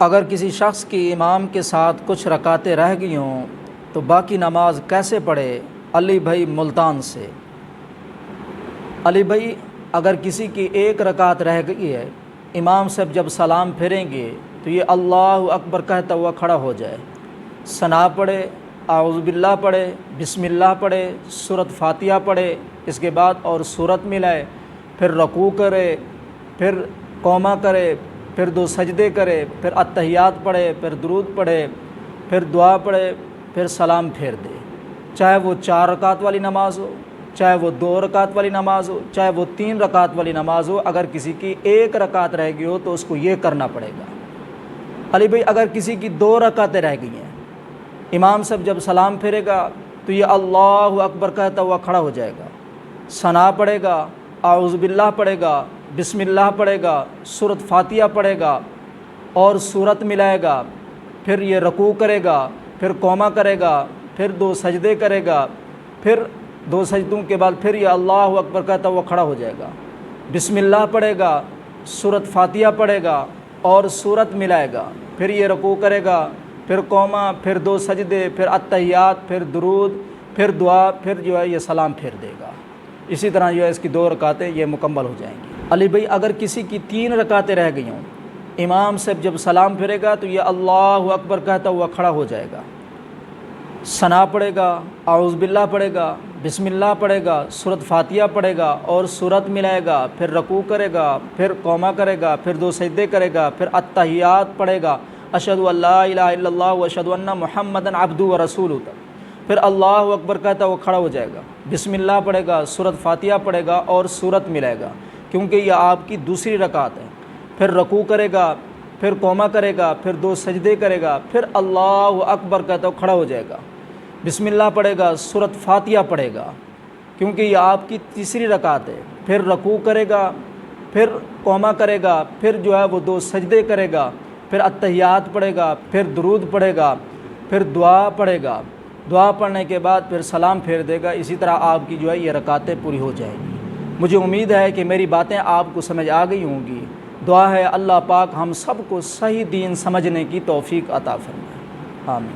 اگر کسی شخص کی امام کے ساتھ کچھ رکعتیں رہ گئی ہوں تو باقی نماز کیسے پڑھے؟ علی بھائی ملتان سے۔ علی بھائی، اگر کسی کی ایک رکعت رہ گئی ہے، امام صاحب جب سلام پھیریں گے تو یہ اللہ اکبر کہتا ہوا کھڑا ہو جائے، ثنا پڑھے، اعوذ باللہ پڑھے، بسم اللہ پڑھے، سورۃ فاتحہ پڑھے، اس کے بعد اور سورت ملائے، پھر رکوع کرے، پھر قومہ کرے، پھر 2 سجدے کرے، پھر اتحیات پڑھے، پھر درود پڑھے، پھر دعا پڑھے، پھر سلام پھیر دے، چاہے وہ 4 رکعت والی نماز ہو، چاہے وہ 2 رکعت والی نماز ہو، چاہے وہ 3 رکعت والی نماز ہو۔ اگر کسی کی 1 رکعت رہ گئی ہو تو اس کو یہ کرنا پڑے گا۔ علی بھائی، اگر کسی کی 2 رکعتیں رہ گئی ہیں، امام صاحب جب سلام پھیرے گا تو یہ اللہ اکبر کہتا ہوا کھڑا ہو جائے گا، ثنا پڑھے گا، اعوذ باللہ پڑھے گا، بسم اللہ پڑھے گا، سورۃ فاتحہ پڑھے گا اور سورت ملائے گا، پھر یہ رکوع کرے گا، پھر قومہ کرے گا، پھر 2 سجدے کرے گا، پھر 2 سجدوں کے بعد پھر یہ اللہ اکبر کہتا ہوا کھڑا ہو جائے گا، بسم اللہ پڑھے گا، سورۃ فاتحہ پڑھے گا اور سورت ملائے گا، پھر یہ رکوع کرے گا، پھر قومہ، پھر 2 سجدے، پھر اتحیات، پھر درود، پھر دعا، پھر جو ہے یہ سلام پھیر دے گا۔ اسی طرح جو ہے اس کی 2 رکعتیں یہ مکمل ہو جائیں گی۔ علی بھائی، اگر کسی کی 3 رکعتیں رہ گئی ہوں، امام صاحب جب سلام پھیرے گا تو یہ اللہ اکبر کہتا ہوا کھڑا ہو جائے گا، ثنا پڑھے گا، اعوذ باللہ پڑھے گا، بسم اللہ پڑھے گا، سورۃ فاتحہ پڑھے گا اور سورت ملائے گا، پھر رکوع کرے گا، پھر قومہ کرے گا، پھر 2 سجدے کرے گا، پھر اتحیات پڑھے گا، اشہد ان لا الہ الا اللہ و اشہد ان محمدًا عبدہ و رسولہ، پھر اللہ اکبر کہتا ہوا کھڑا ہو جائے گا، بسم اللہ پڑھے گا، سورۃ فاتحہ پڑھے گا اور سورت ملائے گا، کیونکہ یہ آپ کی دوسری رکعت ہے، پھر رکوع کرے گا، پھر قومہ کرے گا، پھر 2 سجدے کرے گا، پھر اللہ اکبر کہتا ہوا کھڑا ہو جائے گا، بسم اللہ پڑھے گا، سورۃ فاتحہ پڑھے گا، کیونکہ یہ آپ کی تیسری رکعت ہے، پھر رکوع کرے گا، پھر قومہ کرے گا، پھر جو ہے وہ 2 سجدے کرے گا، پھر اتحیات پڑھے گا، پھر درود پڑھے گا، پھر دعا پڑھے گا، دعا پڑھنے کے بعد پھر سلام پھیر دے گا۔ اسی طرح آپ کی جو ہے یہ رکعتیں پوری ہو جائیں گی۔ مجھے امید ہے کہ میری باتیں آپ کو سمجھ آ گئی ہوں گی۔ دعا ہے اللہ پاک ہم سب کو صحیح دین سمجھنے کی توفیق عطا فرمائے، آمین۔